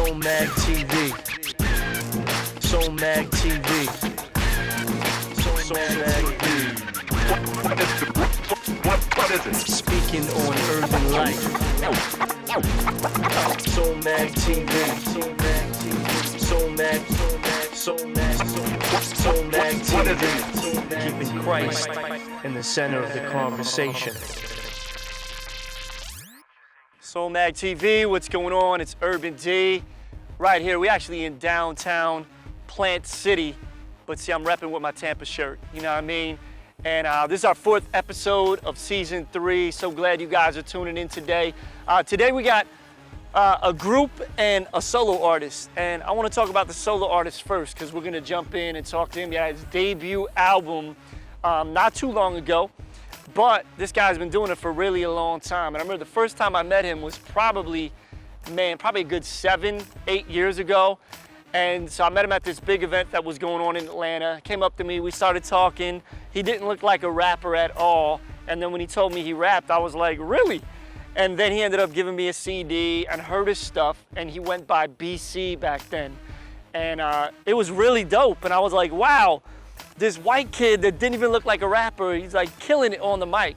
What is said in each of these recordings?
Soul Mag TV. Soul Mag TV. Soul Mag TV. What is it? Speaking on urban life. Soul Mag TV. Soul Mag TV. Soul Mag. Soul Mag. Soul Mag TV. Keeping Christ in the center of the conversation. Soul Mag TV, what's going on? It's Urban D. Right here, we actually in downtown Plant City, but see, I'm repping with my Tampa shirt, you know what I mean? And this is our 4th episode of season 3. So glad you guys are tuning in today. Today we got a group and a solo artist. And I want to talk about the solo artist first, because we're gonna jump in and talk to him. He had his debut album not too long ago. But this guy's been doing it for really a long time. And I remember the first time I met him was probably a good 7, 8 years ago. And so I met him at this big event that was going on in Atlanta. Came up to me, we started talking. He didn't look like a rapper at all. And then when he told me he rapped, I was like, really? And then he ended up giving me a CD and heard his stuff. And he went by BC back then. And it was really dope. And I was like, wow. This white kid that didn't even look like a rapper, he's like killing it on the mic.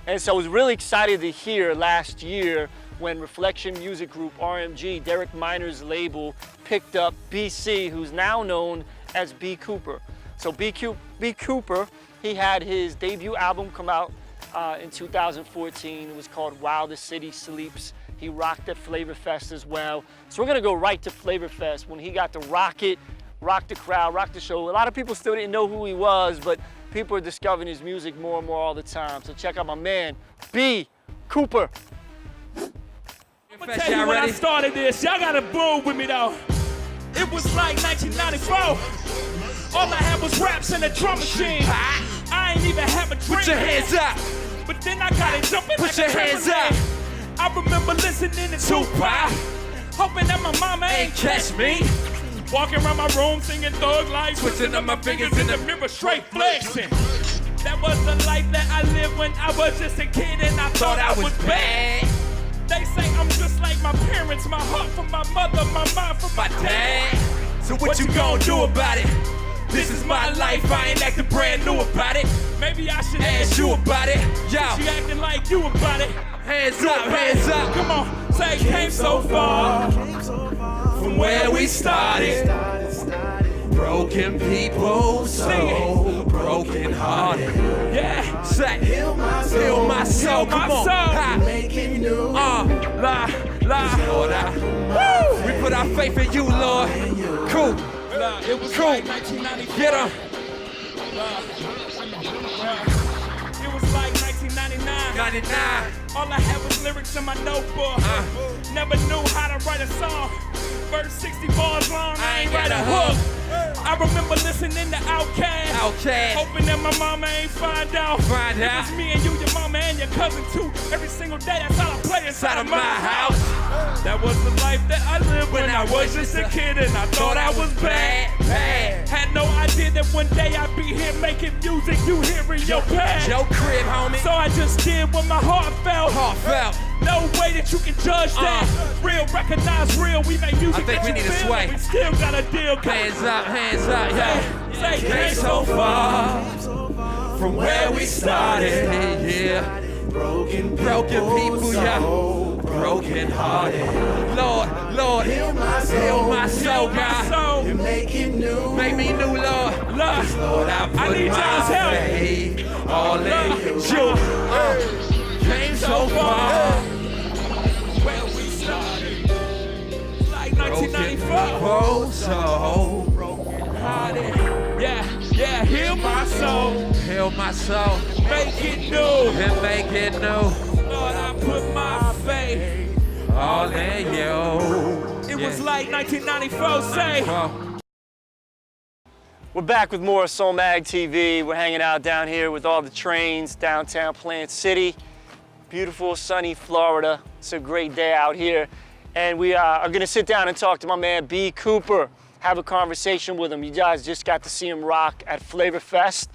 And so I was really excited to hear last year when Reflection Music Group, RMG, Derek Minor's label, picked up BC, who's now known as B. Cooper. So B. Cooper, he had his debut album come out in 2014. It was called While the City Sleeps. He rocked at Flavor Fest as well. So we're gonna go right to Flavor Fest when he got to rock it, rock the crowd, rock the show. A lot of people still didn't know who he was, but people are discovering his music more and more all the time. So check out my man, B. Cooper. I'm gonna tell you when I started this, y'all gotta boo with me though. It was like 1994. All I had was raps and a drum machine. I ain't even have a drink. Put your hands up. But then I got it jumping. Put like your hands up. I remember listening to Tupac, hoping that my mama ain't catch me. Walking around my room singing Thug Life, twisting up my fingers in the mirror, straight flexing. That was the life that I lived when I was just a kid and I thought I was bad. They say I'm just like my parents, my heart for my mother, my mind for my dad. So what you gonna do about it? This is my life, I ain't acting brand new about it. Maybe I should ask you about it. Yo, you acting like you about it. Hands up, hands up. Come on, say came so far from where we started. Broken people, so broken hearted. Yeah, say heal my soul. Come on, ha. Making new. Lord, we put our faith in you, Lord. Cool. It was cool. Like 1994. Get 'em. It was like 1999. All I had was lyrics in my notebook. Never knew how to write a song. Verse 60 bars long, I ain't write a hook. I remember listening to Outkast. Hoping that my mama ain't find out. It was me and you, your mama and your cousin too. Every single day, that's all I play inside of my house. That was the life that I lived when I was just a kid and I thought I was bad. Had no idea that one day I'd be here making music, you hearing your pad. Your crib, homie. So I just did what my heart felt. No way that you can judge that. Real, recognize real. We make music. I think we need a sway. We still got a deal. Hands up, yeah. Say, came so far from where we started. Yeah. Broken people, yeah. Broken hearted. Lord, heal my soul, God. You make it new. Make me new, Lord. Lord, I need y'all's help. All in you. Came so far where we started. It's like 1994. So broken hearted. Yeah, heal my soul. Heal my soul. Make it new. And make it new. Lord, I put my faith all in you. It was like 1994, say. We're back with more Soul Mag TV. We're hanging out down here with all the trains, downtown Plant City. Beautiful, sunny Florida. It's a great day out here. And we are gonna sit down and talk to my man, B. Cooper, have a conversation with him. You guys just got to see him rock at Flavor Fest.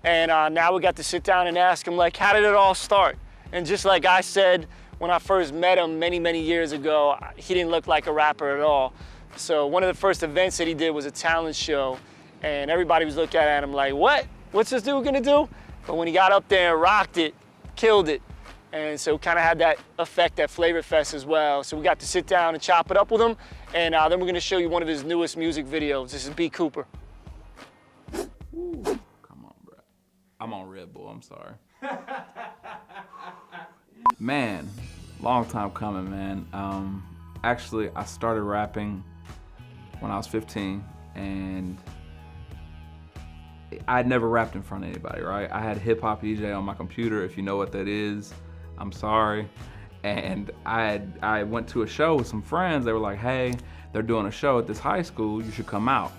And now we got to sit down and ask him, like, how did it all start? And just like I said when I first met him many years ago, he didn't look like a rapper at all. So one of the first events that he did was a talent show, and everybody was looking at him like, what? What's this dude gonna do? But when he got up there and rocked it, killed it. And so kind of had that effect at Flavor Fest as well. So we got to sit down and chop it up with him, and then we're gonna show you one of his newest music videos. This is B. Cooper. Ooh, come on, bro. I'm on Red Bull, I'm sorry. Man, long time coming, man. Actually, I started rapping when I was 15, and I had never rapped in front of anybody, right? I had Hip Hop EJ on my computer. If you know what that is, I'm sorry. And I went to a show with some friends. They were like, hey, they're doing a show at this high school, you should come out.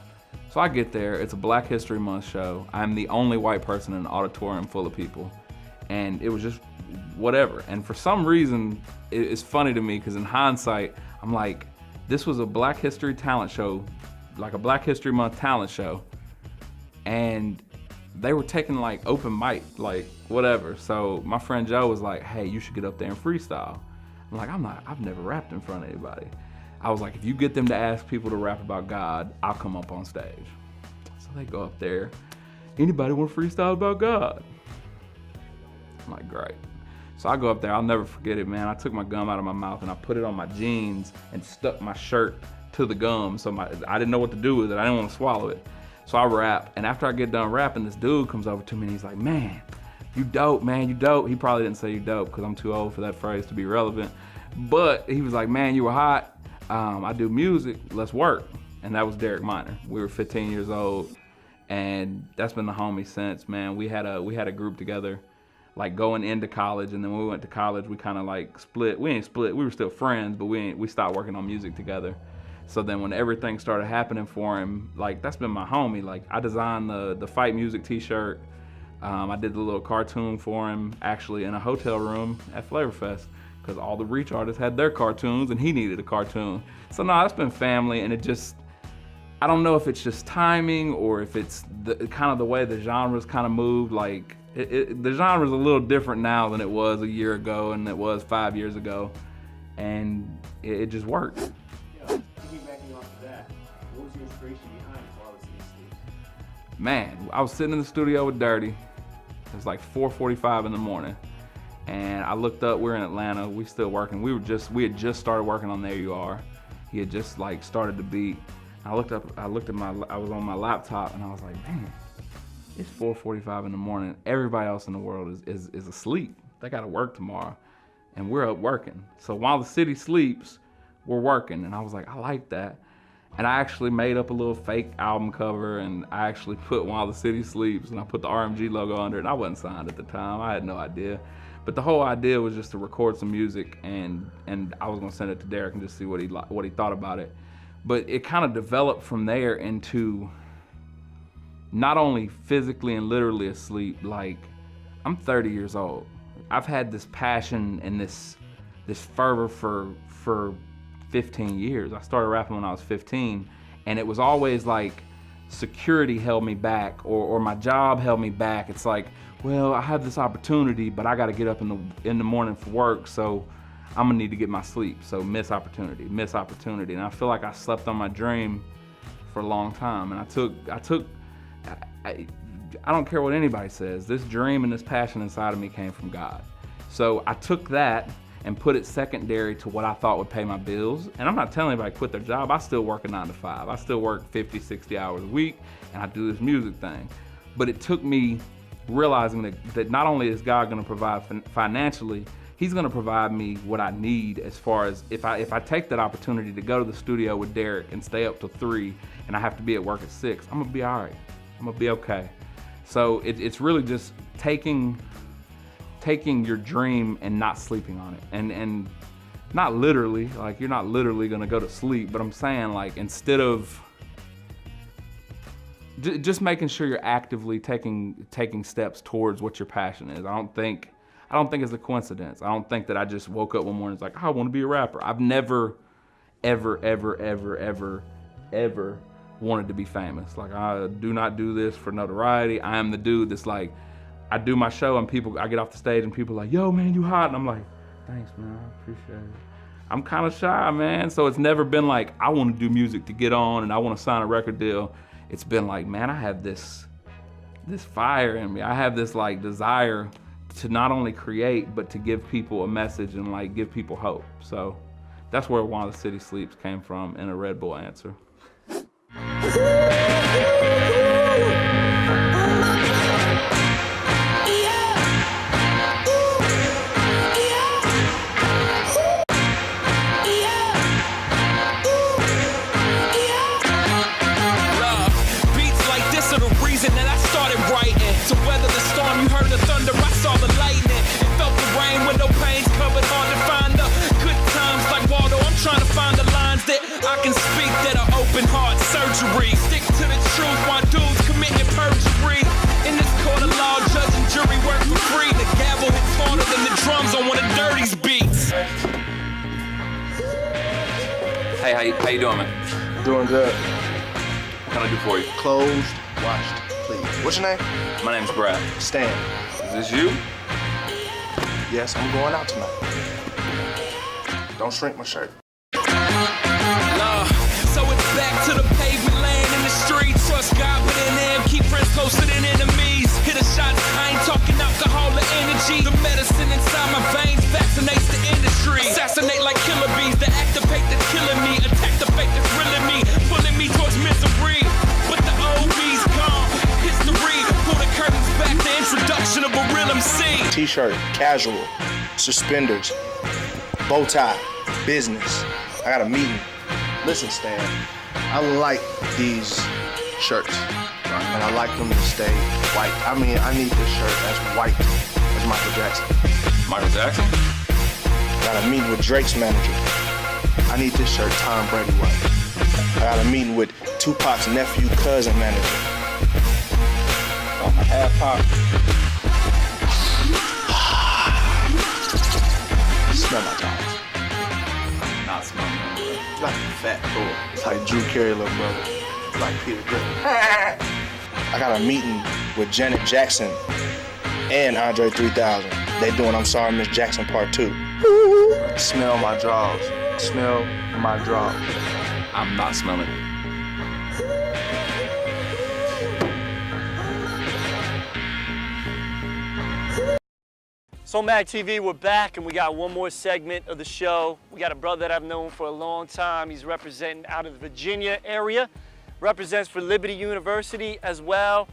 So I get there, it's a Black History Month show. I'm the only white person in an auditorium full of people. And it was just whatever. And for some reason, it's funny to me, because in hindsight, I'm like, this was a Black History talent show, like a Black History Month talent show. And they were taking like open mic, like whatever. So my friend Joe was like, hey, you should get up there and freestyle. I'm like, I've never rapped in front of anybody. I was like, if you get them to ask people to rap about God, I'll come up on stage. So they go up there, anybody want to freestyle about God? I'm like, great. So I go up there, I'll never forget it, man. I took my gum out of my mouth and I put it on my jeans and stuck my shirt to the gum. So I didn't know what to do with it. I didn't want to swallow it. So I rap, and after I get done rapping, this dude comes over to me and he's like, man, you dope, man, you dope. He probably didn't say you dope because I'm too old for that phrase to be relevant. But he was like, man, you were hot. I do music, let's work. And that was Derek Minor. We were 15 years old, and that's been the homie since, man. We had a group together, like going into college, and then when we went to college, we kind of like split. We ain't split, we were still friends, but we stopped working on music together. So then when everything started happening for him, like that's been my homie. Like I designed the Fight Music t-shirt. I did the little cartoon for him actually in a hotel room at Flavor Fest, because all the Reach artists had their cartoons and he needed a cartoon. So no, it's been family, and it just, I don't know if it's just timing or if it's kind of the way the genres kind of moved. Like the genre's a little different now than it was a year ago and it was 5 years ago, and it just worked. Piggybacking off of that, what was the inspiration behind While the City Sleeps? Man, I was sitting in the studio with Dirty. It was like 4:45 in the morning, and I looked up. We're in Atlanta. We still working. We had just started working on There You Are. He had just like started the beat. I looked up. I was on my laptop, and I was like, man, it's 4:45 in the morning. Everybody else in the world is asleep. They got to work tomorrow, and we're up working. So while the city sleeps, we're working. And I was like, I like that. And I actually made up a little fake album cover, and I actually put While the City Sleeps, and I put the RMG logo under it. And I wasn't signed at the time. I had no idea. But the whole idea was just to record some music, and I was gonna send it to Derek and just see what he thought about it. But it kind of developed from there into not only physically and literally asleep. Like, I'm 30 years old. I've had this passion and this fervor for 15 years. I started rapping when I was 15, and it was always like security held me back, or my job held me back. It's like, well, I have this opportunity, but I got to get up in the morning for work, so I'm gonna need to get my sleep. So miss opportunity. And I feel like I slept on my dream for a long time, and I don't care what anybody says. This dream and this passion inside of me came from God. So I took that and put it secondary to what I thought would pay my bills. And I'm not telling anybody to quit their job. I still work a 9 to 5. I still work 50, 60 hours a week, and I do this music thing. But it took me realizing that not only is God gonna provide financially, He's gonna provide me what I need, as far as if I take that opportunity to go to the studio with Derek and stay up till 3, and I have to be at work at 6, I'm gonna be all right. I'm gonna be okay. So it's really just taking your dream and not sleeping on it. And not literally, like you're not literally gonna go to sleep, but I'm saying, like, instead of just making sure you're actively taking steps towards what your passion is. I don't think it's a coincidence. I don't think that I just woke up one morning and was like, I want to be a rapper. I've never, ever wanted to be famous. Like, I do not do this for notoriety. I am the dude that's like, I do my show and I get off the stage and people are like, yo man, you hot. And I'm like, Thanks, man. I appreciate it. I'm kind of shy, man. So it's never been like, I want to do music to get on and I want to sign a record deal. It's been like, man, I have this fire in me. I have this like desire to not only create, but to give people a message and like give people hope. So that's where While the City Sleeps came from in a Red Bull answer. That I started writing. To weather the storm, you heard the thunder, I saw the lightning. It felt the rain, window panes covered, hard to find the good times. Like Waldo, I'm trying to find the lines that I can speak that are open heart surgery. Stick to the truth while dudes committing perjury. In this court of law, judge and jury work for free. The gavel hits harder than the drums on one of Dirty's beats. Hey, how you doing, man? Doing good. What can I do for you? Closed, washed, please. What's your name? My name's Brad. Stan. Is this you? Yes, I'm going out tonight. Don't shrink my shirt. So it's back to the pavement, laying in the street. Trust God within them, keep friends closer than enemies. Hit a shot, I ain't talking alcohol or energy. The medicine inside my veins vaccinates the industry. Assassinate like killer bees, the activate that's killing me. Attack the fake that's rilling me, pulling me towards misery. But the old me's gone, history. Pull the curtains back, the introduction of a real MC. T-shirt, casual, suspenders, bow tie, business. I got a meeting. Listen, Stan, I like these shirts, and I like them to stay white. I mean, I need this shirt as white as Michael Jackson. Michael Jackson? Got a meeting with Drake's manager. I need this shirt Tom Brady white. I got a meeting with Tupac's nephew, cousin manager. Oh, my half pop. Smell my towels. Not smelling. It's like a fat boy. It's like Drew Carey, little brother. It's like Peter Griffin. I got a meeting with Janet Jackson and Andre 3000. They doing I'm Sorry Miss Jackson Part 2. Smell my drawers. Smell my drawers. I'm not smelling it. So Mag TV, we're back and we got one more segment of the show. We got a brother that I've known for a long time. He's representing out of the Virginia area, represents for Liberty University as well.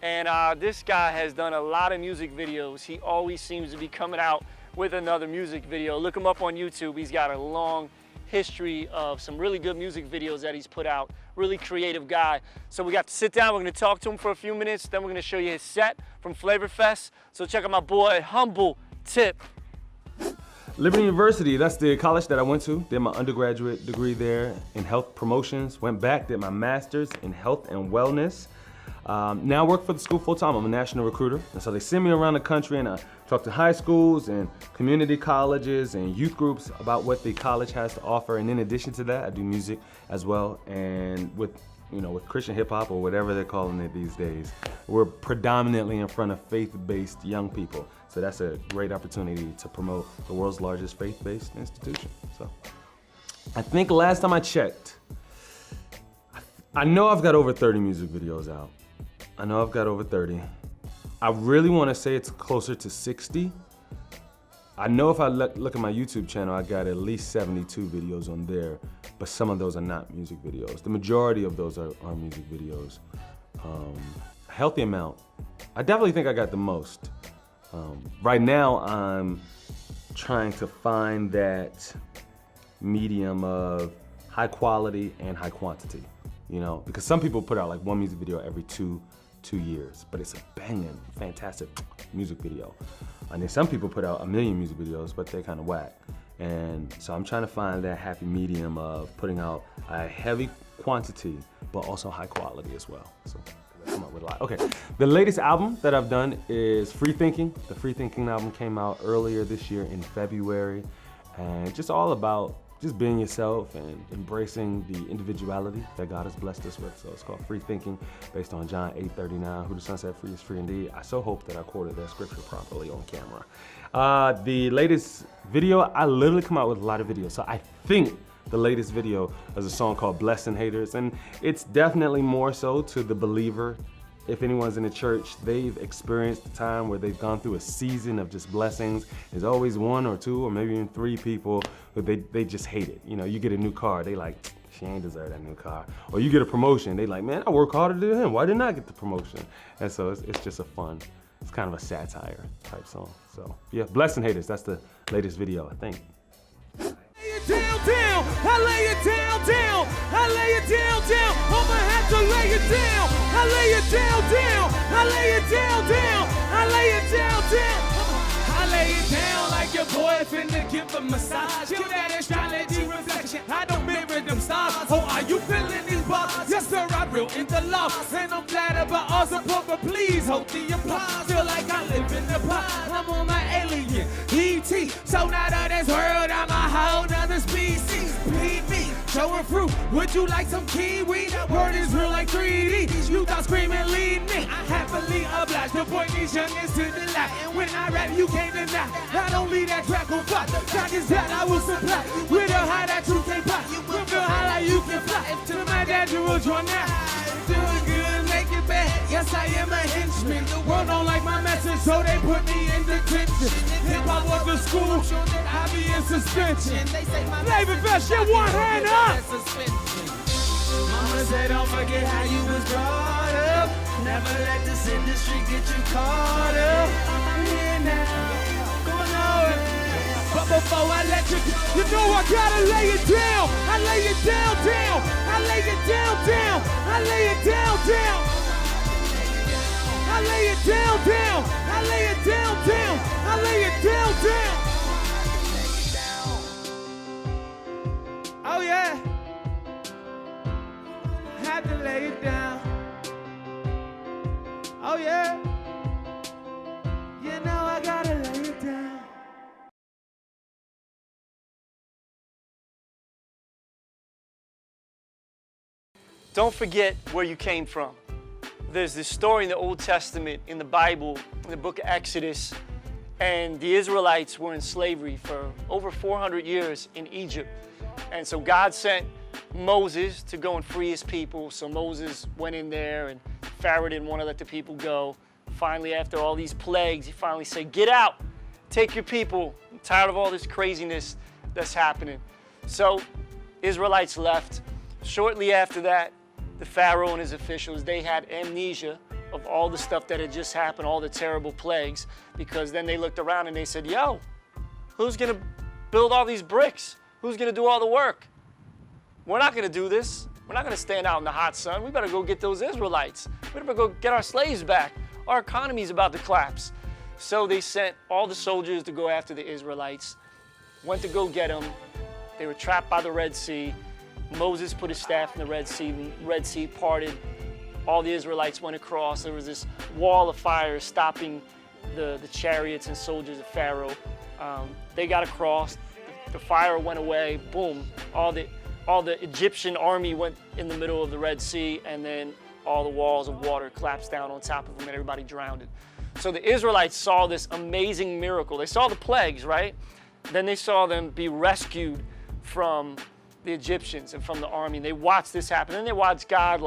And this guy has done a lot of music videos. He always seems to be coming out with another music video. Look him up on YouTube. He's got a long history of some really good music videos that he's put out. Really creative guy. So we got to sit down, we're gonna talk to him for a few minutes, then we're gonna show you his set from Flavor Fest. So check out my boy, Humble Tip. Liberty University, that's the college that I went to. Did my undergraduate degree there in health promotions. Went back, did my master's in health and wellness. Now I work for the school full time. I'm a national recruiter. And so they send me around the country and I talk to high schools and community colleges and youth groups about what the college has to offer. And in addition to that, I do music as well. And with Christian hip hop or whatever they're calling it these days, we're predominantly in front of faith-based young people. So that's a great opportunity to promote the world's largest faith-based institution. So I think last time I checked, I know I've got over 30 music videos out. I know I've got over 30. I really want to say it's closer to 60. I know if I look at my YouTube channel, I got at least 72 videos on there, but some of those are not music videos. The majority of those are music videos. A healthy amount. I definitely think I got the most. Right now, I'm trying to find that medium of high quality and high quantity, because some people put out like one music video every two years, but it's a banging, fantastic music video. And then some people put out 1 million music videos, but they're kind of whack. And so I'm trying to find that happy medium of putting out a heavy quantity, but also high quality as well. So I come up with a lot. Okay, the latest album that I've done is Free Thinking. The Free Thinking album came out earlier this year in February, and just all about just being yourself and embracing the individuality that God has blessed us with. So it's called Free Thinking, based on John 8:39. Who the Son set free is free indeed. I so hope that I quoted that scripture properly on camera. The latest video, I literally come out with a lot of videos. So I think the latest video is a song called Blessing Haters. And it's definitely more so to the believer. If anyone's in the church, they've experienced a time where they've gone through a season of just blessings. There's always one or two or maybe even three people who they just hate it. You know, you get a new car, they like, she ain't deserve that new car. Or you get a promotion, they like, man, I work harder than him. Why didn't I get the promotion? And so it's just a fun, it's kind of a satire type song. So yeah, Blessing Haters, that's the latest video, I think. Down, down, I lay it down, down, I lay it down, down, I'ma have to lay it down, I lay it down, down, I lay it down, down, I lay it down, down, I lay it down like your boy finna give a massage, you that astrology reflection, I don't mirror them stars, oh are you feeling these bars, yes sir, I'm real in the love, and I'm glad about all support, but please hold the applause, feel like I live in the pot, I'm on my alien, E.T., so now that this world, I'm a whole nother species, PB, showing fruit, would you like some kiwi? That word is real like 3D, you thought screaming lead me, I happily oblige to point these youngins to the light, and when I rap you can't deny, not only that track on fire, not just that I will supply, with a high that you can't buy, with a high like you can fly, to my dad you will join now, doing good, make it bad, yes I am a henchman, the world don't like my message, so they put me in detention, hip-hop was the school, I be in suspension, Flavor Fest, get one hand up! Mama said don't forget how you was brought up, never let this industry get you caught up, I'm here now, going on. But before I let you go, you know I gotta lay it down, I lay it down, down, I lay it down, down, I lay it down, down, I lay it down, down, I lay it down, down, I lay it down, down. Oh yeah, had to lay it down. Oh yeah, you know I gotta lay it down. Don't forget where you came from. There's this story in the Old Testament, in the Bible, in the book of Exodus, and the Israelites were in slavery for over 400 years in Egypt. And so God sent Moses to go and free his people. So Moses went in there and Pharaoh didn't want to let the people go. Finally, after all these plagues, he finally said, get out, take your people. I'm tired of all this craziness that's happening. So Israelites left. Shortly after that, the Pharaoh and his officials, they had amnesia of all the stuff that had just happened, all the terrible plagues, because then they looked around and they said, yo, who's gonna build all these bricks? Who's gonna do all the work? We're not gonna do this. We're not gonna stand out in the hot sun. We better go get those Israelites. We better go get our slaves back. Our economy's about to collapse. So they sent all the soldiers to go after the Israelites, went to go get them. They were trapped by the Red Sea. Moses put his staff in the Red Sea parted. All the Israelites went across. There was this wall of fire stopping the chariots and soldiers of Pharaoh. They got across. The fire went away. Boom. All the Egyptian army went in the middle of the Red Sea, and then all the walls of water collapsed down on top of them, and everybody drowned. So the Israelites saw this amazing miracle. They saw the plagues, right? Then they saw them be rescued from the Egyptians and from the army. They watched this happen. Then they watched God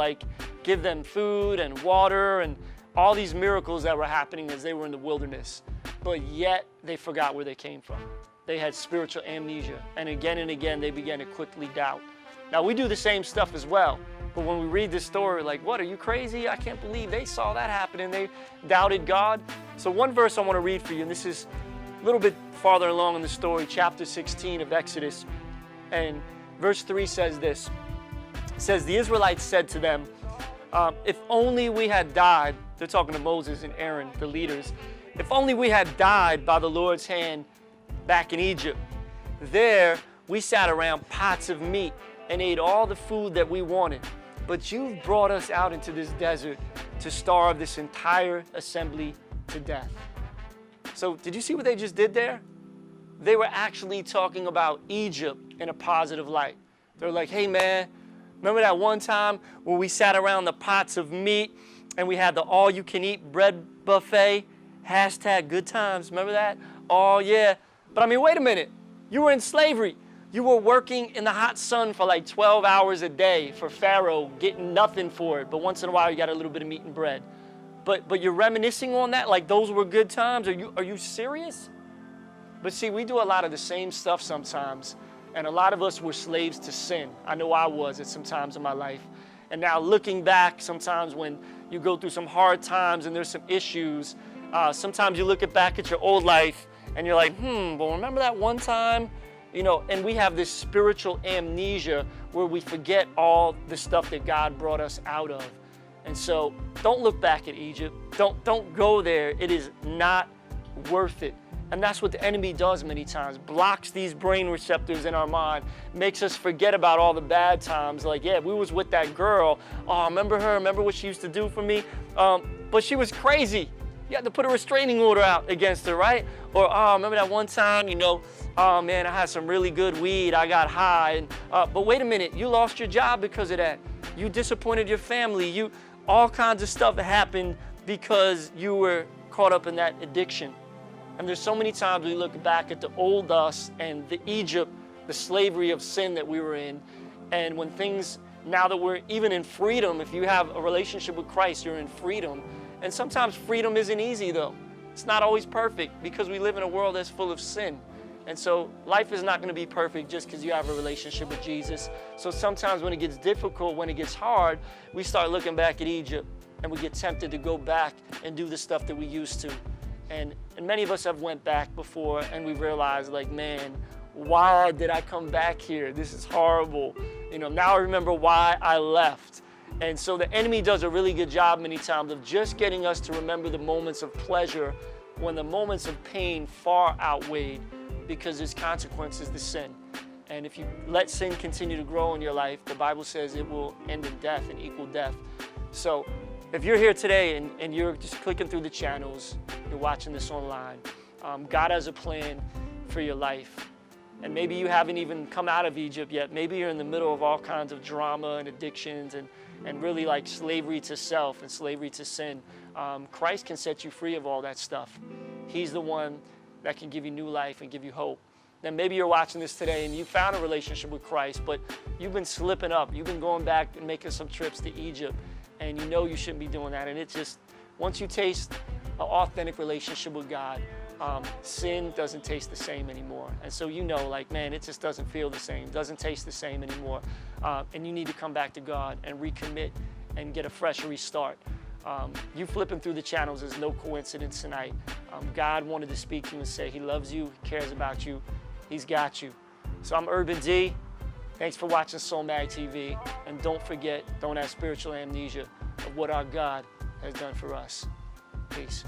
give them food and water and all these miracles that were happening as they were in the wilderness. But yet they forgot where they came from. They had spiritual amnesia. And again, they began to quickly doubt. Now we do the same stuff as well. But when we read this story, like, what, are you crazy? I can't believe they saw that happen and they doubted God. So one verse I want to read for you, and this is a little bit farther along in the story, chapter 16 of Exodus. And verse 3 says this. It says, the Israelites said to them, if only we had died, they're talking to Moses and Aaron, the leaders, if only we had died by the Lord's hand back in Egypt. There we sat around pots of meat and ate all the food that we wanted. But you've brought us out into this desert to starve this entire assembly to death. So did you see what they just did there? They were actually talking about Egypt in a positive light. They're like, hey man, remember that one time when we sat around the pots of meat and we had the all-you-can-eat bread buffet? Hashtag good times, remember that? Oh yeah. But I mean, wait a minute. You were in slavery. You were working in the hot sun for like 12 hours a day for Pharaoh, getting nothing for it. But once in a while, you got a little bit of meat and bread. But you're reminiscing on that like those were good times? Are you serious? But see, we do a lot of the same stuff sometimes. And a lot of us were slaves to sin. I know I was at some times in my life. And now looking back, sometimes when you go through some hard times and there's some issues, sometimes you look back at your old life and you're like, well, remember that one time? You know, and we have this spiritual amnesia where we forget all the stuff that God brought us out of. And so don't look back at Egypt. Don't go there. It is not worth it. And that's what the enemy does many times, blocks these brain receptors in our mind, makes us forget about all the bad times. Like, yeah, we was with that girl. Oh, remember her? Remember what she used to do for me? But she was crazy. You had to put a restraining order out against her, right? Or, oh, remember that one time, you know, oh man, I had some really good weed, I got high. But wait a minute, you lost your job because of that. You disappointed your family. All kinds of stuff happened because you were caught up in that addiction. And there's so many times we look back at the old us and the Egypt, the slavery of sin that we were in. And when things, now that we're even in freedom, if you have a relationship with Christ, you're in freedom. And sometimes freedom isn't easy though. It's not always perfect because we live in a world that's full of sin. And so life is not going to be perfect just because you have a relationship with Jesus. So sometimes when it gets difficult, when it gets hard, we start looking back at Egypt and we get tempted to go back and do the stuff that we used to. And many of us have went back before and we realized like, man, why did I come back here? This is horrible. You know, now I remember why I left. And so the enemy does a really good job many times of just getting us to remember the moments of pleasure when the moments of pain far outweighed because there's consequences to sin. And if you let sin continue to grow in your life, the Bible says it will end in death and equal death. So if you're here today and you're just clicking through the channels, you're watching this online, God has a plan for your life. And maybe you haven't even come out of Egypt yet. Maybe you're in the middle of all kinds of drama and addictions and really like slavery to self and slavery to sin. Christ can set you free of all that stuff. He's the one that can give you new life and give you hope. Then maybe you're watching this today and you found a relationship with Christ, but you've been slipping up. You've been going back and making some trips to Egypt, and you know you shouldn't be doing that. And it just, once you taste an authentic relationship with God, sin doesn't taste the same anymore. And so you know, like, man, it just doesn't feel the same, doesn't taste the same anymore. And you need to come back to God and recommit and get a fresh restart. You flipping through the channels is no coincidence tonight. God wanted to speak to you and say he loves you, he cares about you, he's got you. So I'm Urban D. Thanks for watching Soul Mag TV. And don't forget, don't have spiritual amnesia of what our God has done for us. Peace.